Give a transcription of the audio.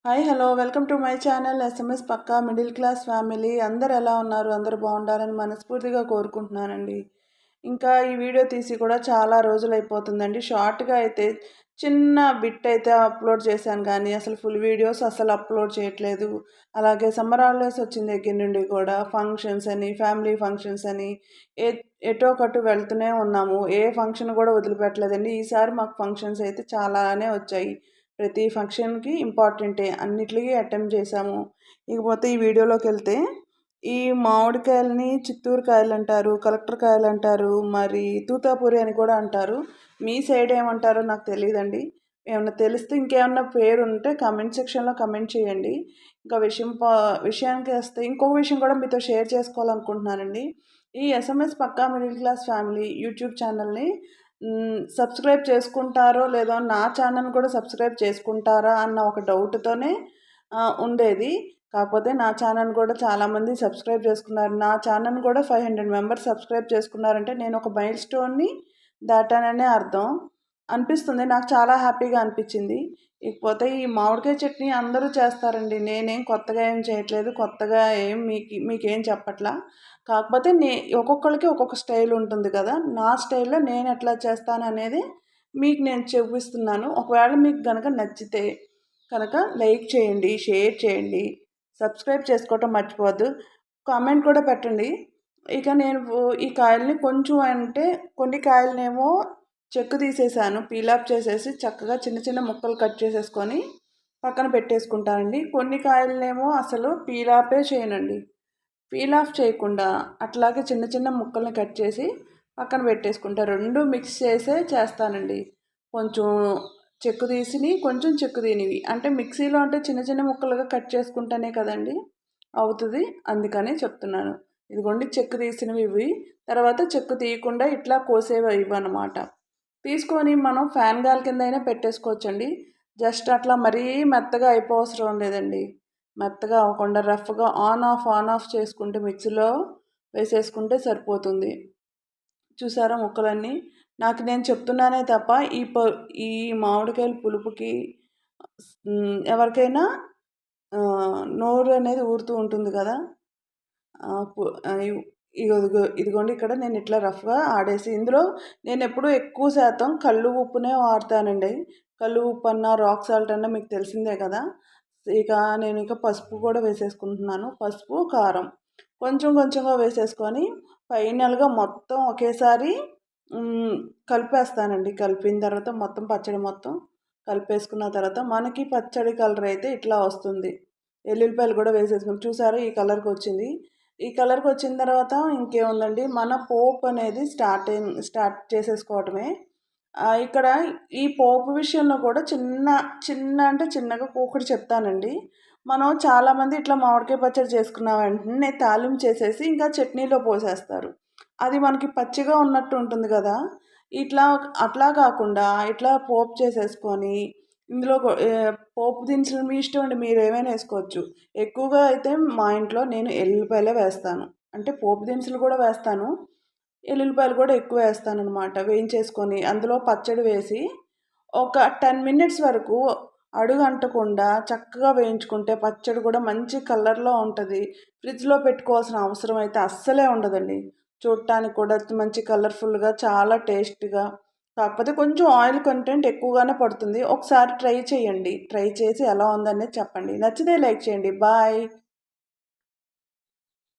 Hi hello welcome to my channel SMS పక్కా middle class family. అందరు ఎలా ఉన్నారు? అందరూ బాగుండాలని మనస్ఫూర్తిగా కోరుకుంటున్నానండి. ఇంకా ఈ వీడియో తీసి కూడా చాలా రోజులు అయిపోతుందండి. షార్ట్గా అయితే చిన్న బిట్ అయితే అప్లోడ్ చేశాను, కానీ అసలు ఫుల్ వీడియోస్ అసలు అప్లోడ్ చేయట్లేదు. అలాగే సమ్మర్ హాలిడేస్ వచ్చిన దగ్గర నుండి కూడా ఫంక్షన్స్ అని, ఫ్యామిలీ ఫంక్షన్స్ అని ఎటో ఒకటి వెళ్తూనే ఉన్నాము. ఏ ఫంక్షన్ కూడా వదిలిపెట్టలేదండి. ఈసారి మాకు ఫంక్షన్స్ అయితే చాలానే వచ్చాయి. ప్రతి ఫంక్షన్కి ఇంపార్టెంటే, అన్నిటికీ అటెంప్ట్ చేశాము. ఇకపోతే ఈ వీడియోలోకి వెళ్తే, ఈ మామిడికాయలని చిత్తూరు కాయలు అంటారు, కలెక్టర్ కాయలు అంటారు, మరి తూతాపూరి అని కూడా అంటారు. మీ సైడ్ ఏమంటారో నాకు తెలియదండి. ఏమన్నా తెలిస్తే ఇంకేమన్నా పేరు ఉంటే కామెంట్ సెక్షన్లో కమెంట్ చేయండి. ఇంకా విషయానికి వస్తే ఇంకొక విషయం కూడా మీతో షేర్ చేసుకోవాలనుకుంటున్నానండి. ఈ ఎస్ఎంఎస్ పక్కా మిడిల్ క్లాస్ ఫ్యామిలీ యూట్యూబ్ ఛానల్ని సబ్స్క్రైబ్ చేసుకుంటారో లేదో, నా ఛానల్ కూడా సబ్స్క్రైబ్ చేసుకుంటారా అన్న ఒక డౌట్తోనే ఉండేది. కాకపోతే నా ఛానల్ కూడా చాలామంది సబ్స్క్రైబ్ చేసుకున్నారు. నా ఛానల్ కూడా 500 మెంబర్స్ సబ్స్క్రైబ్ చేసుకున్నారంటే నేను ఒక మైల్ స్టోన్ని దాటాననే అర్థం అనిపిస్తుంది. నాకు చాలా హ్యాపీగా అనిపించింది. ఇకపోతే ఈ మామిడికాయ చట్నీ అందరూ చేస్తారండి. నేనేం కొత్తగా ఏం చేయట్లేదు, కొత్తగా ఏం మీకేం చెప్పట్లా. కాకపోతే ఒక్కొక్కరికి ఒక్కొక్క స్టైల్ ఉంటుంది కదా. నా స్టైల్లో నేను ఎట్లా చేస్తాను అనేది మీకు నేను చూపిస్తున్నాను. ఒకవేళ మీకు కనుక నచ్చితే కనుక లైక్ చేయండి, షేర్ చేయండి, సబ్స్క్రైబ్ చేసుకోవటం మర్చిపోవద్దు, కామెంట్ కూడా పెట్టండి. ఇక నేను ఈ కాయల్ని కొంచెం అంటే కొన్ని కాయలనేమో చెక్కు తీసేసాను, పీలాప్ చేసేసి చక్కగా చిన్న చిన్న ముక్కలు కట్ చేసేసుకొని పక్కన పెట్టేసుకుంటానండి. కొన్ని కాయలనేమో అసలు పీలాపే చేయనండి, పీల్ ఆఫ్ చేయకుండా అట్లాగే చిన్న చిన్న ముక్కల్ని కట్ చేసి పక్కన పెట్టేసుకుంటా. రెండు మిక్స్ చేసే చేస్తానండి. కొంచెం చెక్కు తీసిని, కొంచెం చెక్కు తీనివి. అంటే మిక్సీలో అంటే చిన్న చిన్న ముక్కలుగా కట్ చేసుకుంటేనే కదండి అవుతుంది, అందుకనే చెప్తున్నాను. ఇదిగోండి చెక్కు తీసినవి ఇవి. తర్వాత చెక్కు తీయకుండా ఇట్లా కోసేవి ఇవన్నమాట. తీసుకొని మనం ఫ్యాన్ గాలి కింద అయినా పెట్టేసుకోవచ్చండి. జస్ట్ అట్లా మరీ మెత్తగా అయిపోవసరం లేదండి. మెత్తగా అవ్వకుండా రఫ్గా ఆన్ ఆఫ్ చేసుకుంటే మిక్సీలో వేసేసుకుంటే సరిపోతుంది. చూసారా ముక్కలన్నీ? నాకు నేను చెప్తున్నానే తప్ప ఈ మామిడికాయల పులుపుకి ఎవరికైనా నోరు అనేది ఊరుతూ ఉంటుంది కదా. ఇదిగోండి ఇక్కడ నేను ఇట్లా రఫ్గా ఆడేసి, ఇందులో నేను ఎప్పుడూ ఎక్కువ శాతం కళ్ళు ఉప్పునే వాడతానండి. కళ్ళు ఉప్పు అన్నా రాక్ సాల్ట్ అన్నా మీకు తెలిసిందే కదా. నేను పసుపు కూడా వేసేసుకుంటున్నాను. పసుపు, కారం కొంచెం కొంచెంగా వేసేసుకొని ఫైనల్గా మొత్తం ఒకేసారి కలిపేస్తానండి. కలిపిన తర్వాత మొత్తం పచ్చడి మొత్తం కలిపేసుకున్న తర్వాత మనకి పచ్చడి కలర్ అయితే ఇట్లా వస్తుంది. ఎల్లుల్లిపాయలు కూడా వేసేసుకుని చూసారా ఈ కలర్కి వచ్చింది. ఈ కలర్కి వచ్చిన తర్వాత ఇంకేముందండి, మన పోపు అనేది స్టార్ట్ చేసేసుకోవటమే. ఇక్కడ ఈ పోపు విషయంలో కూడా అంటే చిన్నగా ఒకటి చెప్తానండి. మనం చాలామంది ఇట్లా మామిడికాయ పచ్చడి చేసుకున్న వెంటనే తాలింపు చేసేసి ఇంకా చట్నీలో పోసేస్తారు. అది మనకి పచ్చిగా ఉన్నట్టు ఉంటుంది కదా. అట్లా కాకుండా ఇట్లా పోపు చేసేసుకొని ఇందులో పోపు దినుసులు మీ ఇష్టం అండి, మీరు ఏమైనా వేసుకోవచ్చు. ఎక్కువగా అయితే మా ఇంట్లో నేను ఎల్లుల్లిపాయలే వేస్తాను. అంటే పోపు దినుసులు కూడా వేస్తాను, ఎల్లుల్లిపాయలు కూడా ఎక్కువ వేస్తాను అనమాట. వేయించేసుకొని అందులో పచ్చడి వేసి ఒక 10 మినిట్స్ వరకు అడుగు అంటకుండా చక్కగా వేయించుకుంటే పచ్చడి కూడా మంచి కలర్లో ఉంటుంది. ఫ్రిడ్జ్లో పెట్టుకోవాల్సిన అవసరం అయితే అస్సలే ఉండదండి. చూడటానికి కూడా మంచి కలర్ఫుల్గా, చాలా టేస్ట్గా. కాకపోతే కొంచెం ఆయిల్ కంటెంట్ ఎక్కువగానే పడుతుంది. ఒకసారి ట్రై చేయండి. ట్రై చేసి ఎలా ఉందనేది చెప్పండి. నచ్చితే లైక్ చేయండి. బాయ్.